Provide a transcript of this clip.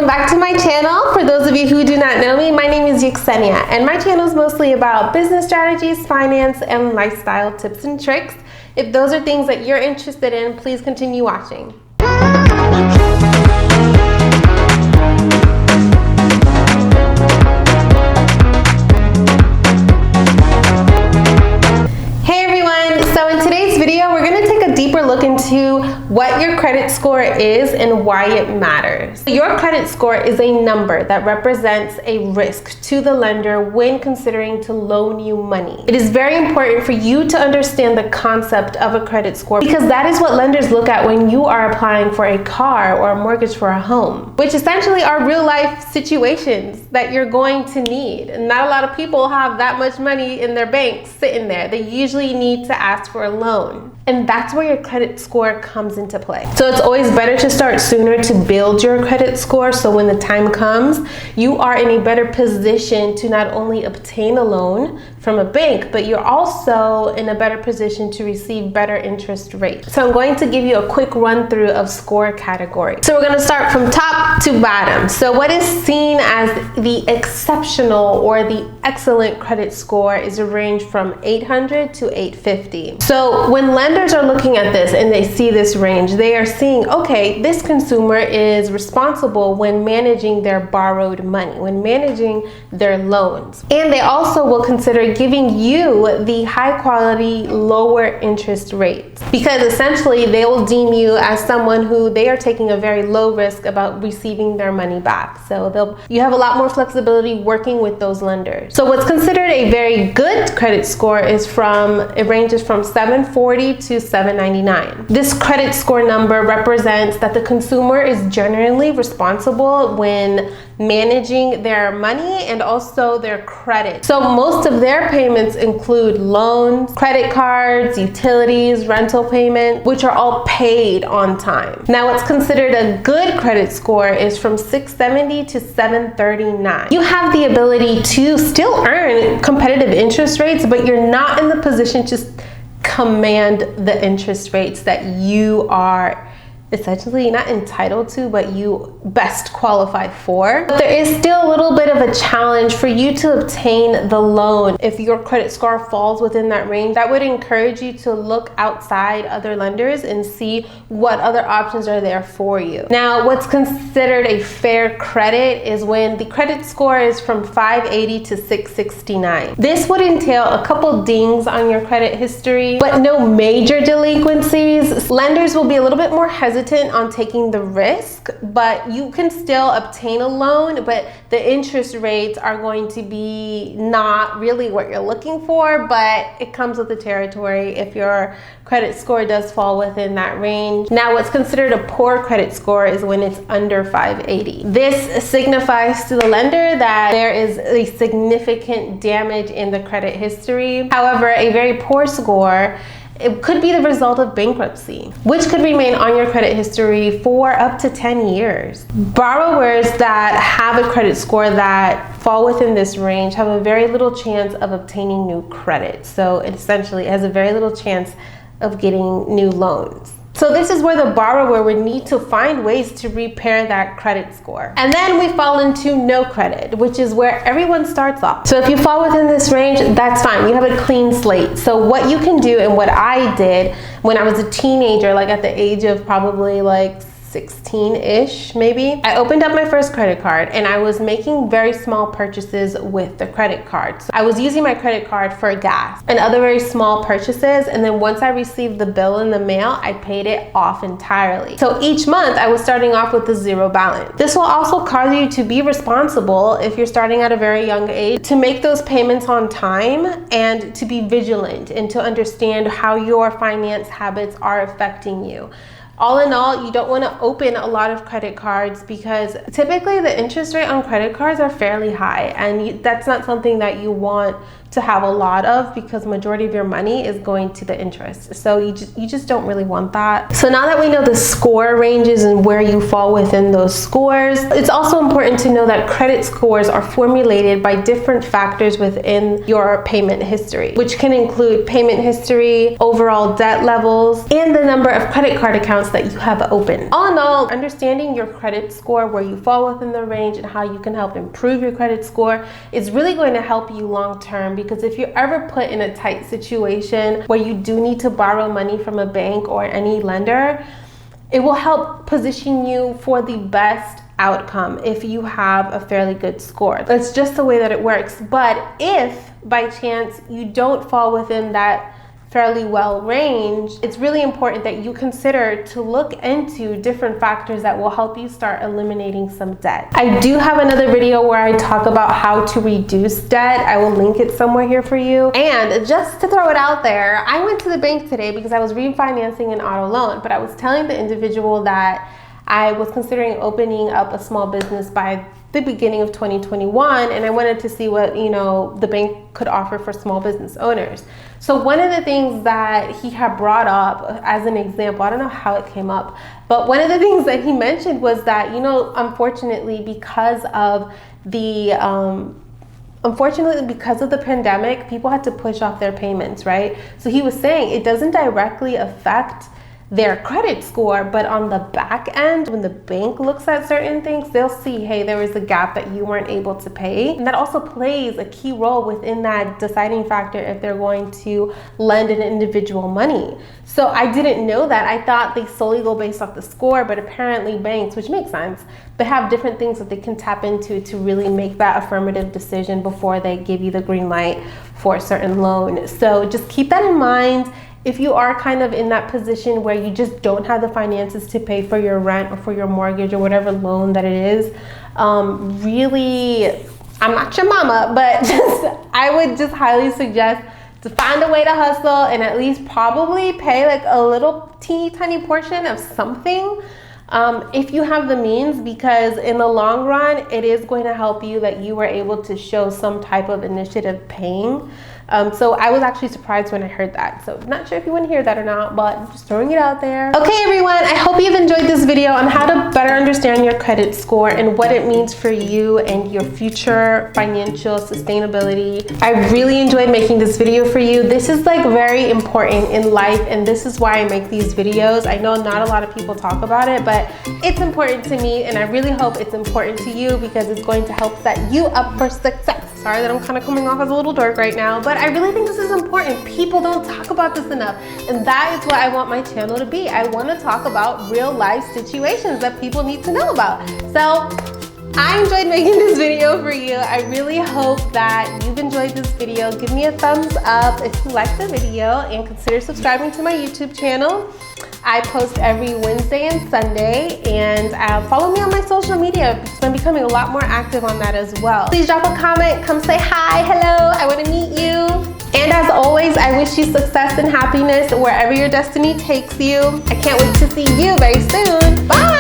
welcome back to my channel. For those of you who do not know me, my name is Yeksenia, and my channel is mostly about business strategies, finance, and lifestyle tips and tricks. If those are things that you're interested in, please continue watching. Look into what your credit score is and why it matters. Your credit score is a number that represents a risk to the lender when considering to loan you money. It is very important for you to understand the concept of a credit score because that is what lenders look at when you are applying for a car or a mortgage for a home, which essentially are real life situations that you're going to need. And not a lot of people have that much money in their bank sitting there. They usually need to ask for a loan. And that's where your credit score comes into play. So it's always better to start sooner to build your credit score so when the time comes, you are in a better position to not only obtain a loan from a bank, but you're also in a better position to receive better interest rates. So I'm going to give you a quick run through of score categories. So we're going to start from top to bottom. So what is seen as the exceptional or the excellent credit score is a range from 800 to 850. So when lenders are looking at this and they see this range, they are seeing, okay, this consumer is responsible when managing their borrowed money, when managing their loans. And they also will consider giving you the high quality, lower interest rates because essentially they will deem you as someone who they are taking a very low risk about receiving their money back. So you have a lot more flexibility working with those lenders. So what's considered a very good credit score it ranges from 740 to 799. This credit score number represents that the consumer is generally responsible when managing their money and also their credit. So most of their payments include loans, credit cards, utilities, rental payments, which are all paid on time. Now what's considered a good credit score is from 670 to 739. You have the ability to still earn competitive interest rates, but you're not in the position to command the interest rates that you are essentially not entitled to, but you best qualify for. But there is still a little bit of a challenge for you to obtain the loan. If your credit score falls within that range, that would encourage you to look outside other lenders and see what other options are there for you. Now, what's considered a fair credit is when the credit score is from 580 to 669. This would entail a couple dings on your credit history, but no major delinquencies. Lenders will be a little bit more hesitant on taking the risk, but you can still obtain a loan, but the interest rates are going to be not really what you're looking for, but it comes with the territory if your credit score does fall within that range. Now, what's considered a poor credit score is when it's under 580. This signifies to the lender that there is a significant damage in the credit history. However, a very poor score, it could be the result of bankruptcy, which could remain on your credit history for up to 10 years. Borrowers that have a credit score that fall within this range have a very little chance of obtaining new credit. So it essentially has a very little chance of getting new loans. So this is where the borrower would need to find ways to repair that credit score. And then we fall into no credit, which is where everyone starts off. So if you fall within this range, that's fine. You have a clean slate. So what you can do, and what I did when I was a teenager, like at the age of probably like 16-ish maybe, I opened up my first credit card and I was making very small purchases with the credit card. So I was using my credit card for gas and other very small purchases, and then once I received the bill in the mail, I paid it off entirely. So each month I was starting off with a zero balance. This will also cause you to be responsible if you're starting at a very young age to make those payments on time and to be vigilant and to understand how your finance habits are affecting you. All in all, you don't want to open a lot of credit cards because typically the interest rate on credit cards are fairly high, and that's not something that you want to have a lot of because majority of your money is going to the interest. So you just don't really want that. So now that we know the score ranges and where you fall within those scores, it's also important to know that credit scores are formulated by different factors within your payment history, which can include payment history, overall debt levels, and the number of credit card accounts accounts that you have open. All in all, understanding your credit score, where you fall within the range, and how you can help improve your credit score is really going to help you long term, because if you're ever put in a tight situation where you do need to borrow money from a bank or any lender, it will help position you for the best outcome if you have a fairly good score. That's just the way that it works. But if by chance you don't fall within that fairly well range, it's really important that you consider to look into different factors that will help you start eliminating some debt. I do have another video where I talk about how to reduce debt. I will link it somewhere here for you. And just to throw it out there, I went to the bank today because I was refinancing an auto loan, but I was telling the individual that I was considering opening up a small business by the beginning of 2021, and I wanted to see what, the bank could offer for small business owners. So one of the things that he had brought up as an example, I don't know how it came up, but one of the things that he mentioned was that, unfortunately, because of the pandemic, people had to push off their payments, right? So he was saying it doesn't directly affect their credit score, but on the back end, when the bank looks at certain things, they'll see, hey, there was a gap that you weren't able to pay. And that also plays a key role within that deciding factor if they're going to lend an individual money. So I didn't know that. I thought they solely go based off the score, but apparently banks, which makes sense, they have different things that they can tap into to really make that affirmative decision before they give you the green light for a certain loan. So just keep that in mind. If you are kind of in that position where you just don't have the finances to pay for your rent or for your mortgage or whatever loan that it is, really, I'm not your mama, but I would just highly suggest to find a way to hustle and at least probably pay like a little teeny tiny portion of something if you have the means, because in the long run, it is going to help you that you were able to show some type of initiative paying. So I was actually surprised when I heard that. So not sure if you want to hear that or not, but I'm just throwing it out there. Okay, everyone, I hope you've enjoyed this video on how to better understand your credit score and what it means for you and your future financial sustainability. I really enjoyed making this video for you. This is like very important in life, and this is why I make these videos. I know not a lot of people talk about it, but it's important to me, and I really hope it's important to you because it's going to help set you up for success. Sorry that I'm kind of coming off as a little dork right now, but I really think this is important. People don't talk about this enough, and that is what I want my channel to be. I want to talk about real life situations that people need to know about. So I enjoyed making this video for you. I really hope that you've enjoyed this video. Give me a thumbs up if you liked the video, and consider subscribing to my YouTube channel. I post every Wednesday and Sunday, and follow me on my social media because I'm becoming a lot more active on that as well. Please drop a comment, come say hi, hello, I want to meet you. And as always, I wish you success and happiness wherever your destiny takes you. I can't wait to see you very soon. Bye!